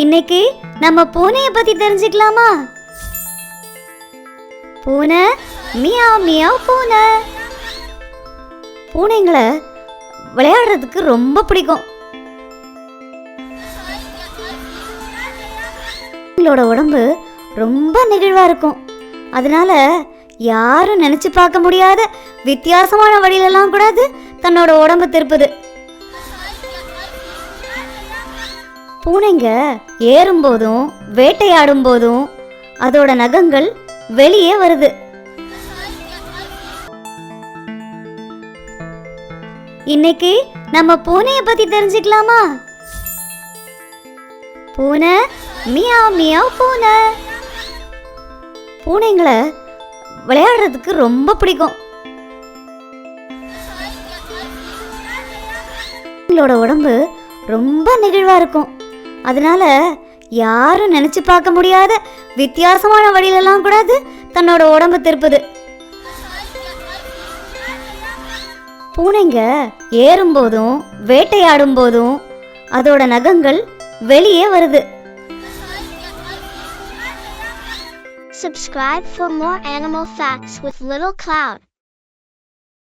இன்னைக்கு நம்ம பூனைய பத்தி தெரிஞ்சுக்கலாமா? பூனை மியாவ் மியாவ் பூனை. பூனைங்களை விளையாடுறதுக்கு ரொம்ப பிடிக்கும். பூனைங்களோட உடம்பு ரொம்ப நெகிழ்வா இருக்கும். அதனால யாரும் நினைச்சு பார்க்க முடியாத வித்தியாசமான வழியிலெல்லாம் கூட அது தன்னோட உடம்பு திருப்புது. பூனைங்க ஏறும்போதும் வேட்டையாடும் போதும் அதோட நகங்கள் வெளியே வருது. இன்னைக்கு நம்ம பூனைய பத்தி தெரிஞ்சுக்கலாமா? பூனை மியாவ் மியாவ் பூனை. பூனைங்களை விளையாடுறதுக்கு ரொம்ப பிடிக்கும். பூனைங்களோட உடம்பு ரொம்ப நெகிழ்வா இருக்கும். அதனால யாரும் நினைச்சு பார்க்க முடியாத வித்தியாசமான வழியிலெல்லாம் கூட அது தன்னோட உடம்பு திருப்புது. பூனைங்க ஏறும்போதும் வேட்டையாடும் போதும் அதோட நகங்கள் வெளியே வருது. Subscribe for more animal facts with Little Cloud.